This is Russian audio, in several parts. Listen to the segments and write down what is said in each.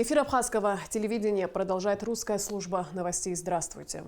Эфир абхазского телевидения продолжает русская служба новостей. Здравствуйте.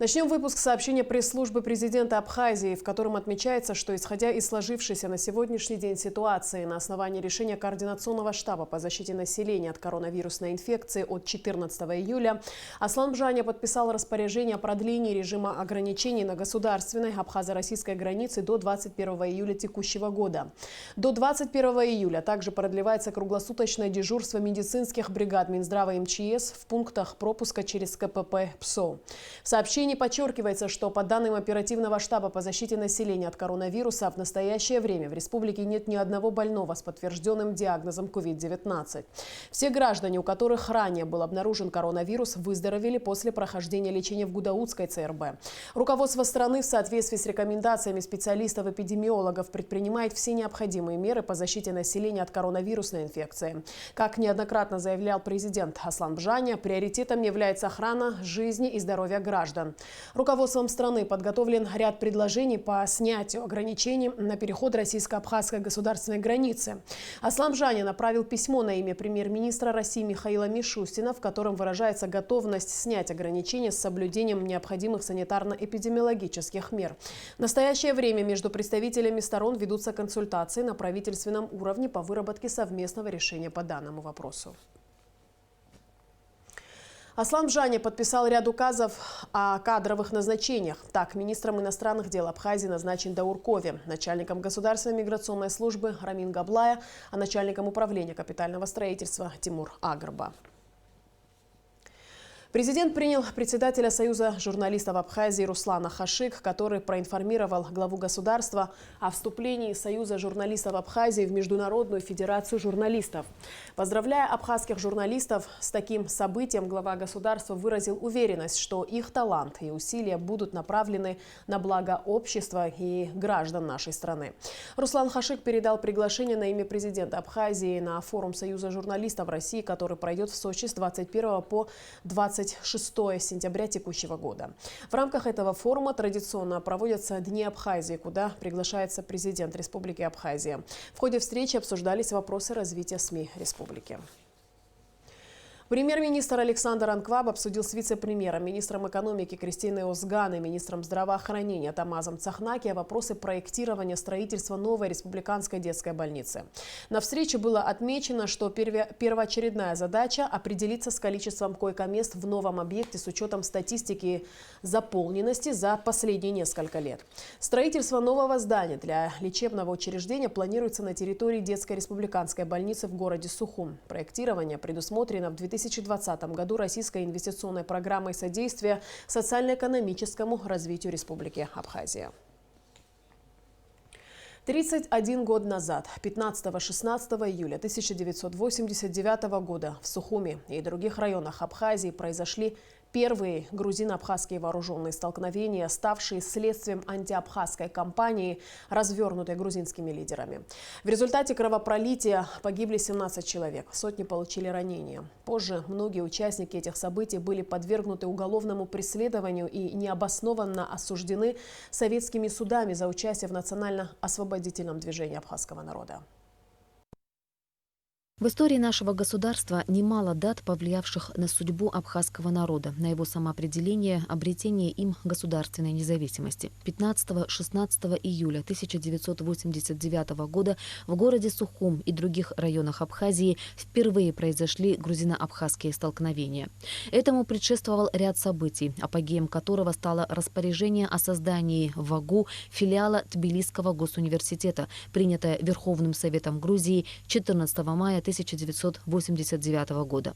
Начнем выпуск сообщения пресс-службы президента Абхазии, в котором отмечается, что, исходя из сложившейся на сегодняшний день ситуации на основании решения Координационного штаба по защите населения от коронавирусной инфекции от 14 июля, Аслан Бжаня подписал распоряжение о продлении режима ограничений на государственной абхазо-российской границе до 21 июля текущего года. До 21 июля также продлевается круглосуточное дежурство медицинских бригад Минздрава и МЧС в пунктах пропуска через КПП ПСО. В сообщении подчеркивается, что по данным оперативного штаба по защите населения от коронавируса в настоящее время в республике нет ни одного больного с подтвержденным диагнозом COVID-19. Все граждане, у которых ранее был обнаружен коронавирус, выздоровели после прохождения лечения в Гудаутской ЦРБ. Руководство страны в соответствии с рекомендациями специалистов-эпидемиологов предпринимает все необходимые меры по защите населения от коронавирусной инфекции. Как неоднократно заявлял президент Аслан Бжаня, приоритетом является охрана жизни и здоровья граждан. Руководством страны подготовлен ряд предложений по снятию ограничений на переход российско-абхазской государственной границы. Аслан Бжаня направил письмо на имя премьер-министра России Михаила Мишустина, в котором выражается готовность снять ограничения с соблюдением необходимых санитарно-эпидемиологических мер. В настоящее время между представителями сторон ведутся консультации на правительственном уровне по выработке совместного решения по данному вопросу. Аслан Бжаня подписал ряд указов о кадровых назначениях. Так, министром иностранных дел Абхазии назначен Даур Кови, начальником государственной миграционной службы Рамин Габлая, а начальником управления капитального строительства Тимур Агрба. Президент принял председателя Союза журналистов Абхазии Руслана Хашик, который проинформировал главу государства о вступлении Союза журналистов Абхазии в Международную федерацию журналистов. Поздравляя абхазских журналистов с таким событием, глава государства выразил уверенность, что их талант и усилия будут направлены на благо общества и граждан нашей страны. Руслан Хашик передал приглашение на имя президента Абхазии на форум Союза журналистов России, который пройдет в Сочи с 21 по 26 сентября текущего года. В рамках этого форума традиционно проводятся Дни Абхазии, куда приглашается президент Республики Абхазия. В ходе встречи обсуждались вопросы развития СМИ республики. Премьер-министр Александр Анкваб обсудил с вице-премьером, министром экономики Кристиной Озган и министром здравоохранения Тамазом Цахнаки вопросы проектирования строительства новой республиканской детской больницы. На встрече было отмечено, что первоочередная задача – определиться с количеством койко-мест в новом объекте с учетом статистики заполненности за последние несколько лет. Строительство нового здания для лечебного учреждения планируется на территории детской республиканской больницы в городе Сухум. Проектирование предусмотрено в 2020 году Российской инвестиционной программой содействия социально-экономическому развитию Республики Абхазия. 31 год назад, 15-16 июля 1989 года в Сухуми и других районах Абхазии произошли первые грузино-абхазские вооруженные столкновения, ставшие следствием антиабхазской кампании, развернутой грузинскими лидерами. В результате кровопролития погибли 17 человек, сотни получили ранения. Позже многие участники этих событий были подвергнуты уголовному преследованию и необоснованно осуждены советскими судами за участие в национально-освободительном движении абхазского народа. В истории нашего государства немало дат, повлиявших на судьбу абхазского народа, на его самоопределение, обретение им государственной независимости. 15-16 июля 1989 года в городе Сухум и других районах Абхазии впервые произошли грузино-абхазские столкновения. Этому предшествовал ряд событий, апогеем которого стало распоряжение о создании в АГУ филиала Тбилисского госуниверситета, принятое Верховным Советом Грузии 14 мая 1989 года.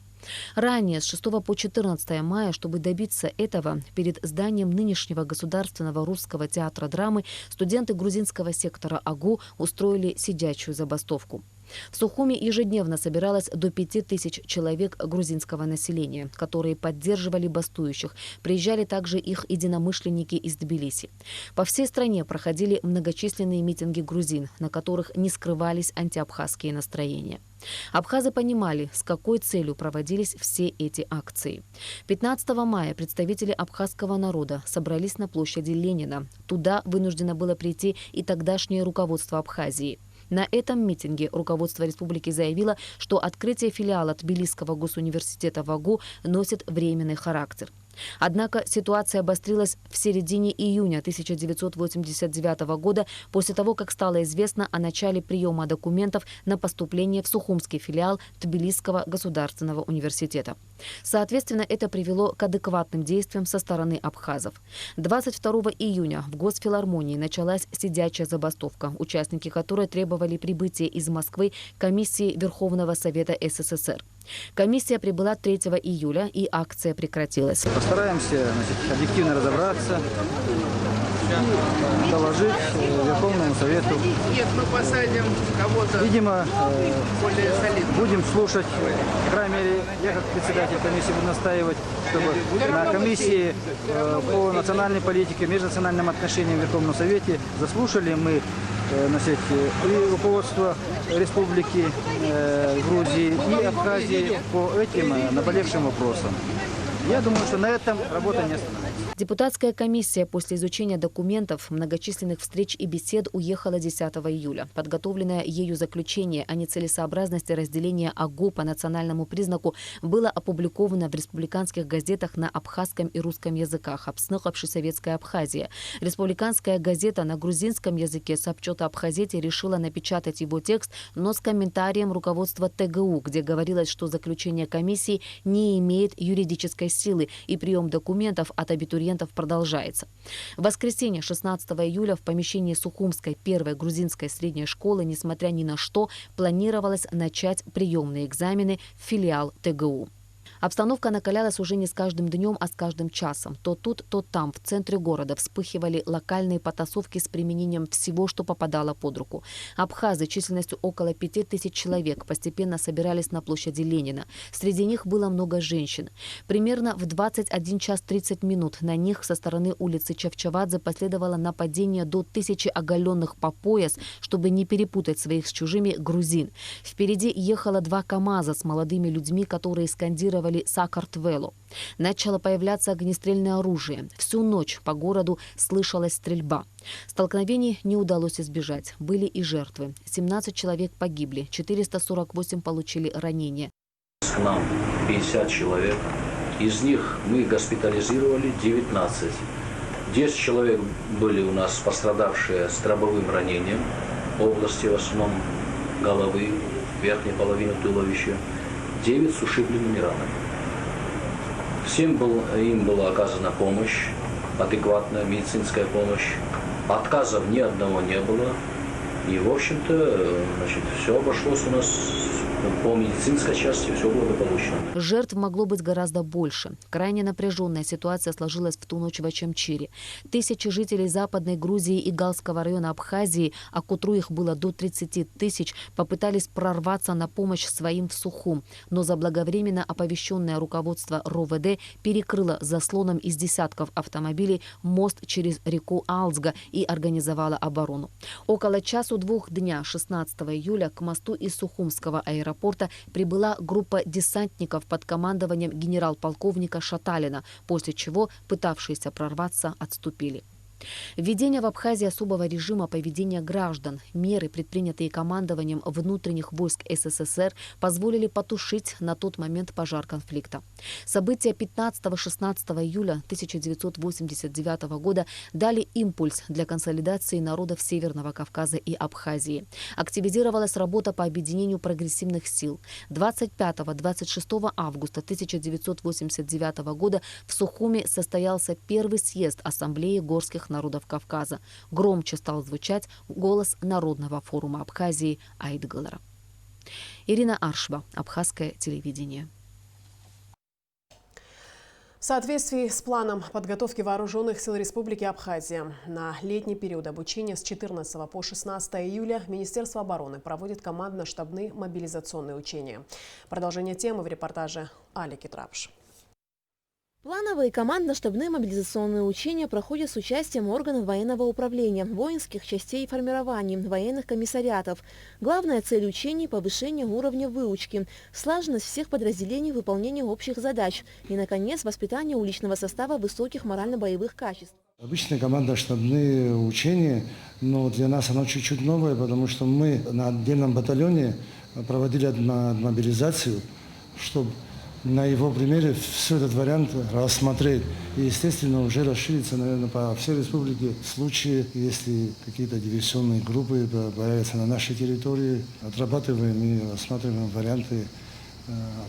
Ранее, с 6 по 14 мая, чтобы добиться этого, перед зданием нынешнего Государственного русского театра драмы студенты грузинского сектора АГУ устроили сидячую забастовку. В Сухуми ежедневно собиралось до 5000 человек грузинского населения, которые поддерживали бастующих. Приезжали также их единомышленники из Тбилиси. По всей стране проходили многочисленные митинги грузин, на которых не скрывались антиабхазские настроения. Абхазы понимали, с какой целью проводились все эти акции. 15 мая представители абхазского народа собрались на площади Ленина. Туда вынуждено было прийти и тогдашнее руководство Абхазии. На этом митинге руководство республики заявило, что открытие филиала Тбилисского госуниверситета в АГУ носит временный характер. Однако ситуация обострилась в середине июня 1989 года после того, как стало известно о начале приема документов на поступление в Сухумский филиал Тбилисского государственного университета. Соответственно, это привело к адекватным действиям со стороны абхазов. 22 июня в Госфилармонии началась сидячая забастовка, участники которой требовали прибытия из Москвы комиссии Верховного Совета СССР. Комиссия прибыла 3 июля, и акция прекратилась. Постараемся, объективно разобраться и доложить Верховному Совету. Нет, мы посадим кого-то. Видимо, более солидного. будем слушать, по крайней мере, я как председатель комиссии буду настаивать, чтобы на комиссии по национальной политике, межнациональным отношениям в Верховном Совете заслушали мы и руководство Республики Грузии и Абхазии по этим наболевшим вопросам. Я думаю, что на этом работа не остановится. Депутатская комиссия после изучения документов, многочисленных встреч и бесед уехала 10 июля. Подготовленное ею заключение о нецелесообразности разделения АГУ по национальному признаку было опубликовано в республиканских газетах на абхазском и русском языках «Обснохавши Советская Абхазия». Республиканская газета на грузинском языке «Сабчота Абхазети» решила напечатать его текст, но с комментарием руководства ТГУ, где говорилось, что заключение комиссии не имеет юридической силы и прием документов от абитуриентов продолжается. В воскресенье 16 июля в помещении Сухумской первой грузинской средней школы, несмотря ни на что, планировалось начать приемные экзамены в филиал ТГУ. Обстановка накалялась уже не с каждым днем, а с каждым часом. То тут, то там, в центре города, вспыхивали локальные потасовки с применением всего, что попадало под руку. Абхазы численностью около 5000 человек постепенно собирались на площади Ленина. Среди них было много женщин. Примерно в 21 час 30 минут на них со стороны улицы Чавчавадзе последовало нападение до 1000 оголенных по пояс, чтобы не перепутать своих с чужими грузин. Впереди ехало 2 КАМАЗа с молодыми людьми, которые скандировали «Сакартвело». Начало появляться огнестрельное оружие. Всю ночь по городу слышалась стрельба. Столкновений не удалось избежать. Были и жертвы. 17 человек погибли, 448 получили ранения. К нам 50 человек. Из них мы госпитализировали 19. 10 человек были у нас пострадавшие с дробовым ранением в области в основном головы, верхней половины туловища. 9 с ушибленными ранами. Всем им была оказана помощь, адекватная медицинская помощь. Отказов ни одного не было. И, в общем-то, все обошлось у нас по медицинской части, все благополучно. Жертв могло быть гораздо больше. Крайне напряженная ситуация сложилась в ту ночь в Ачамчире. Тысячи жителей Западной Грузии и Галского района Абхазии, а к утру их было до 30 тысяч, попытались прорваться на помощь своим в Сухум. Но заблаговременно оповещенное руководство РОВД перекрыло заслоном из десятков автомобилей мост через реку Алзга и организовало оборону. Около 1-2 дня 16 июля к мосту из Сухумского аэропорта прибыла группа десантников под командованием генерал-полковника Шаталина, после чего пытавшиеся прорваться отступили. Введение в Абхазии особого режима поведения граждан, меры, предпринятые командованием внутренних войск СССР, позволили потушить на тот момент пожар конфликта. События 15-16 июля 1989 года дали импульс для консолидации народов Северного Кавказа и Абхазии. Активизировалась работа по объединению прогрессивных сил. 25-26 августа 1989 года в Сухуме состоялся первый съезд Ассамблеи горских народов Кавказа. Громче стал звучать голос Народного форума Абхазии Айтгалара. Ирина Аршба, Абхазское телевидение. В соответствии с планом подготовки вооруженных сил Республики Абхазия на летний период обучения с 14 по 16 июля Министерство обороны проводит командно-штабные мобилизационные учения. Продолжение темы в репортаже Алики Трапш. Плановые командно-штабные мобилизационные учения проходят с участием органов военного управления, воинских частей и формирований, военных комиссариатов. Главная цель учений – повышение уровня выучки, слаженность всех подразделений выполнения общих задач и, наконец, воспитание уличного состава высоких морально-боевых качеств. Обычные командно-штабные учения, но для нас оно чуть-чуть новое, потому что мы на отдельном батальоне проводили мобилизацию, чтобы на его примере все этот вариант рассмотреть. И, естественно, уже расширится, наверное, по всей республике случаи, если какие-то диверсионные группы появятся на нашей территории, отрабатываем и рассматриваем варианты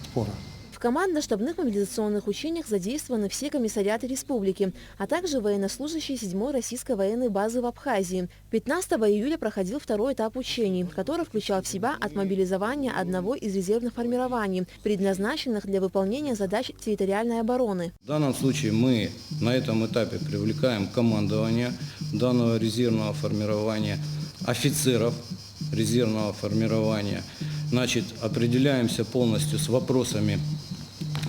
отпора. В командно-штабных мобилизационных учениях задействованы все комиссариаты республики, а также военнослужащие 7-й российской военной базы в Абхазии. 15 июля проходил второй этап учений, который включал в себя отмобилизование одного из резервных формирований, предназначенных для выполнения задач территориальной обороны. В данном случае мы на этом этапе привлекаем командование данного резервного формирования, офицеров резервного формирования. Значит, определяемся полностью с вопросами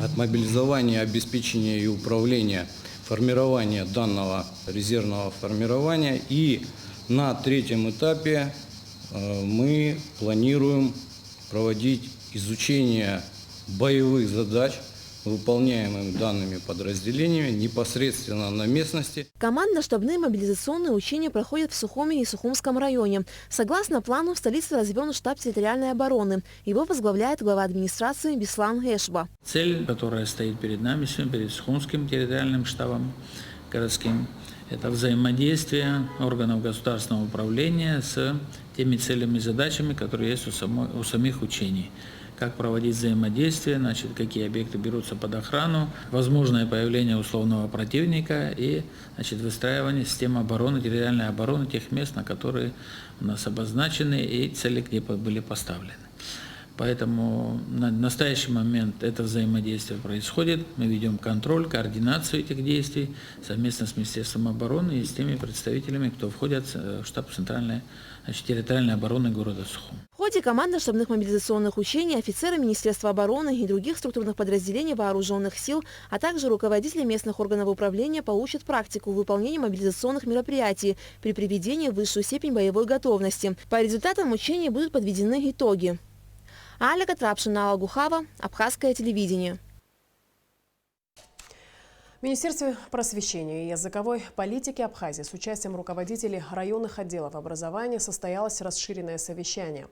отмобилизования, обеспечения и управления формирования данного резервного формирования. И на третьем этапе мы планируем проводить изучение боевых задач, выполняемых данными подразделениями непосредственно на местности. Командно-штабные мобилизационные учения проходят в Сухуме и Сухумском районе. Согласно плану, в столице развен штаб территориальной обороны. Его возглавляет глава администрации Беслан Эшба. Цель, которая стоит перед нами сегодня, перед Сухумским территориальным штабом городским, это взаимодействие органов государственного управления с теми целями и задачами, которые есть у самих учений. Как проводить взаимодействие, значит, какие объекты берутся под охрану, возможное появление условного противника и, значит, выстраивание системы обороны, территориальной обороны тех мест, на которые у нас обозначены и цели, где были поставлены. Поэтому на настоящий момент это взаимодействие происходит. Мы ведем контроль, координацию этих действий совместно с Министерством обороны и с теми представителями, кто входит в штаб центральной, территориальной обороны города Сухум. В ходе командно-штабных мобилизационных учений офицеры Министерства обороны и других структурных подразделений вооруженных сил, а также руководители местных органов управления получат практику выполнения мобилизационных мероприятий при приведении в высшую степень боевой готовности. По результатам учений будут подведены итоги. Алика Трапшина Алгухава, Абхазское телевидение. В Министерстве просвещения и языковой политики Абхазии с участием руководителей районных отделов образования состоялось расширенное совещание.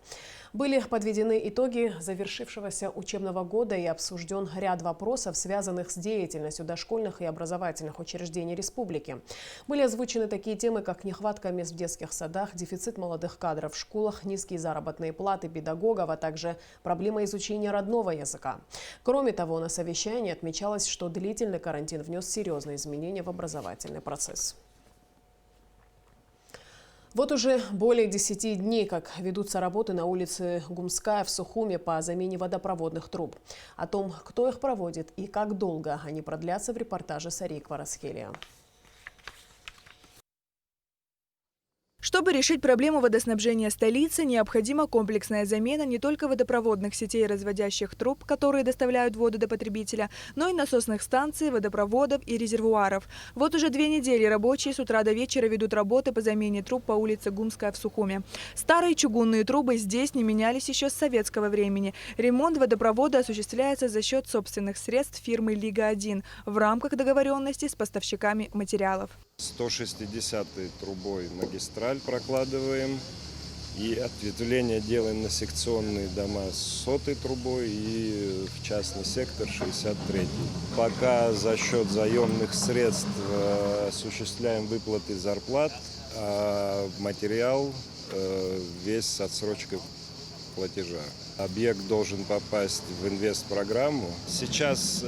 Были подведены итоги завершившегося учебного года и обсужден ряд вопросов, связанных с деятельностью дошкольных и образовательных учреждений республики. Были озвучены такие темы, как нехватка мест в детских садах, дефицит молодых кадров в школах, низкие заработные платы педагогов, а также проблема изучения родного языка. Кроме того, на совещании отмечалось, что длительный карантин внес серьезные изменения в образовательный процесс. Вот уже более 10 дней, как ведутся работы на улице Гумская в Сухуме по замене водопроводных труб. О том, кто их проводит и как долго они продлятся, в репортаже Сарии Кварасхелия. Чтобы решить проблему водоснабжения столицы, необходима комплексная замена не только водопроводных сетей разводящих труб, которые доставляют воду до потребителя, но и насосных станций, водопроводов и резервуаров. Вот уже 2 недели рабочие с утра до вечера ведут работы по замене труб по улице Гумская в Сухуме. Старые чугунные трубы здесь не менялись еще с советского времени. Ремонт водопровода осуществляется за счет собственных средств фирмы «Лига-1» в рамках договоренности с поставщиками материалов. 160-й трубой магистраль прокладываем и ответвление делаем на секционные дома с 100-й трубой и в частный сектор 63-й. Пока за счет заемных средств осуществляем выплаты зарплат, а материал весь с отсрочкой платежа. Объект должен попасть в инвестпрограмму. Сейчас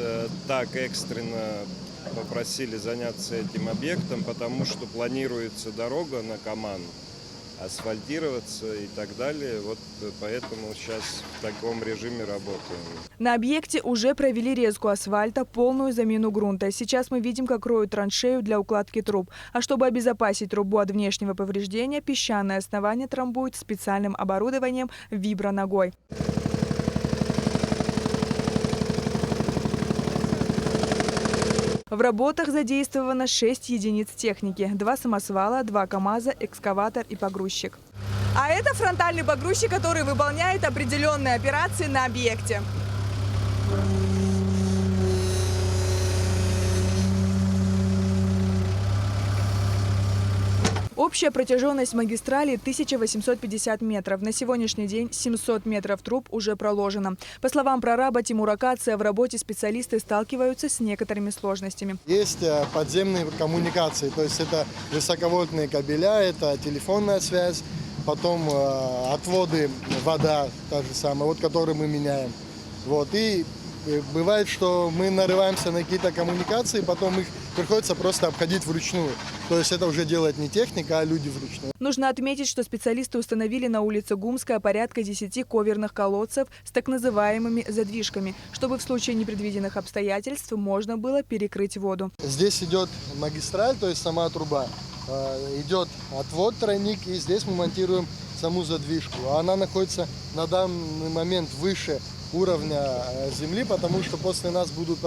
так экстренно попросили заняться этим объектом, потому что планируется дорога на Каман, асфальтироваться и так далее. Вот поэтому сейчас в таком режиме работаем. На объекте уже провели резку асфальта, полную замену грунта. Сейчас мы видим, как роют траншею для укладки труб. А чтобы обезопасить трубу от внешнего повреждения, песчаное основание трамбуют специальным оборудованием виброногой. В работах задействовано 6 единиц техники, 2 самосвала, 2 КАМАЗа, экскаватор и погрузчик. А это фронтальный погрузчик, который выполняет определенные операции на объекте. Общая протяженность магистрали 1850 метров. На сегодняшний день 700 метров труб уже проложено. По словам прораба Тимура Кация, в работе специалисты сталкиваются с некоторыми сложностями. Есть подземные коммуникации, то есть это высоковольтные кабеля, это телефонная связь, потом отводы, вода, та же самая, вот, которую мы меняем. Вот. И бывает, что мы нарываемся на какие-то коммуникации, потом их приходится просто обходить вручную. То есть это уже делает не техника, а люди вручную. Нужно отметить, что специалисты установили на улице Гумская порядка 10 коверных колодцев с так называемыми задвижками, чтобы в случае непредвиденных обстоятельств можно было перекрыть воду. Здесь идет магистраль, то есть сама труба. Идет отвод, тройник, и здесь мы монтируем саму задвижку. Она находится на данный момент выше уровня земли, потому что после нас будут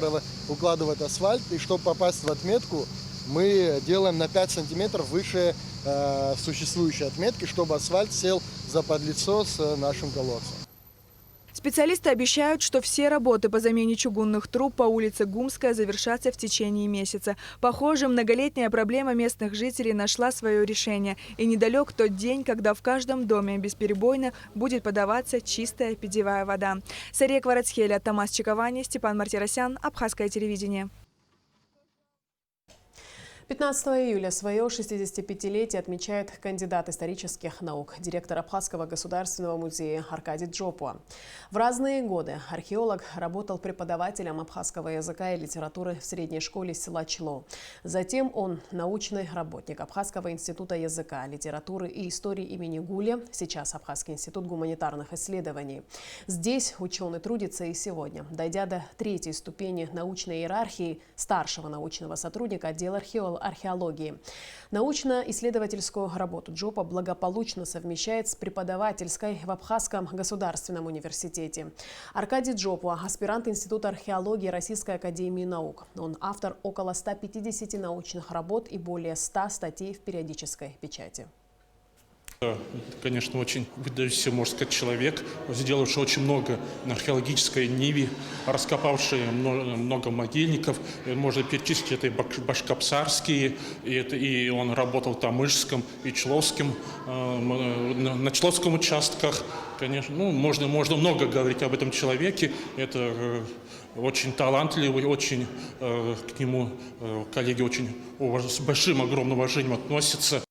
укладывать асфальт, и чтобы попасть в отметку, мы делаем на 5 сантиметров выше существующей отметки, чтобы асфальт сел за подлицо с нашим колодцем. Специалисты обещают, что все работы по замене чугунных труб по улице Гумская завершатся в течение месяца. Похоже, многолетняя проблема местных жителей нашла свое решение. И недалек тот день, когда в каждом доме бесперебойно будет подаваться чистая питьевая вода. Сария Кварацхеля, Тамас Чиковани, Степан Мартиросян, Абхазское телевидение. 15 июля свое 65-летие отмечает кандидат исторических наук, директор Абхазского государственного музея Аркадий Джопуа. В разные годы археолог работал преподавателем абхазского языка и литературы в средней школе села Чло. Затем он научный работник Абхазского института языка, литературы и истории имени Гуля, сейчас Абхазский институт гуманитарных исследований. Здесь ученый трудится и сегодня, дойдя до 3-й ступени научной иерархии старшего научного сотрудника отдела археологии. Научно-исследовательскую работу Джопа благополучно совмещает с преподавательской в Абхазском государственном университете. Аркадий Джопуа – аспирант Института археологии Российской академии наук. Он автор около 150 научных работ и более 100 статей в периодической печати. Конечно, очень выдающийся, можно сказать, человек, сделавший очень много на археологической ниве, раскопавший много могильников. Можно перечислить, это и башкопсарские, и он работал в Тамышском и Чловском, на Чловском участках. Конечно, можно много говорить об этом человеке. Это очень талантливый, очень к нему коллеги очень с большим, огромным уважением относятся.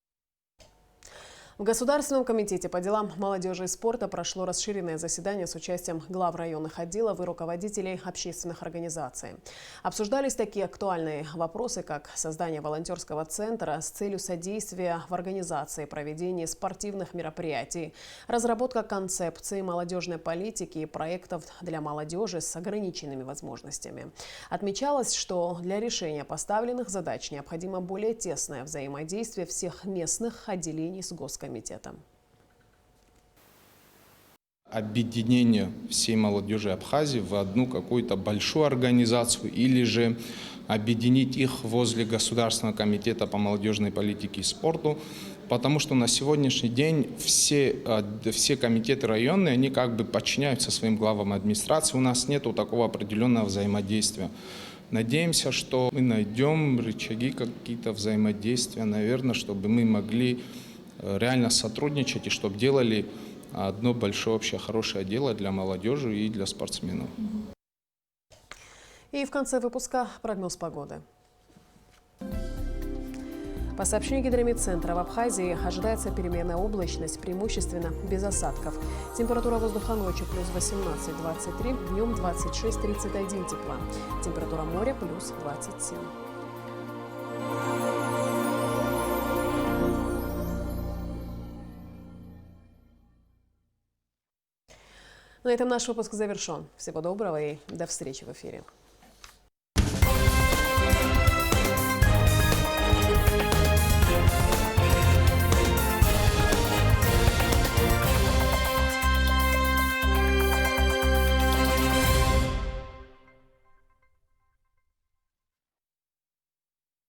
В Государственном комитете по делам молодежи и спорта прошло расширенное заседание с участием глав районных отделов и руководителей общественных организаций. Обсуждались такие актуальные вопросы, как создание волонтерского центра с целью содействия в организации и проведении спортивных мероприятий, разработка концепции молодежной политики и проектов для молодежи с ограниченными возможностями. Отмечалось, что для решения поставленных задач необходимо более тесное взаимодействие всех местных отделений с Госкомитетом. Объединение всей молодежи Абхазии в одну какую-то большую организацию или же объединить их возле Государственного комитета по молодежной политике и спорту, потому что на сегодняшний день все комитеты районные, они как бы подчиняются своим главам администрации, у нас нет такого определенного взаимодействия. Надеемся, что мы найдем рычаги какие-то взаимодействия, наверное, чтобы мы могли реально сотрудничать и чтобы делали одно большое общее хорошее дело для молодежи и для спортсменов. И в конце выпуска прогноз погоды. По сообщению Гидрометцентра, в Абхазии ожидается переменная облачность, преимущественно без осадков. Температура воздуха ночью плюс 18-23, днем 26-31 тепла. Температура моря плюс 27. На этом наш выпуск завершен. Всего доброго и до встречи в эфире.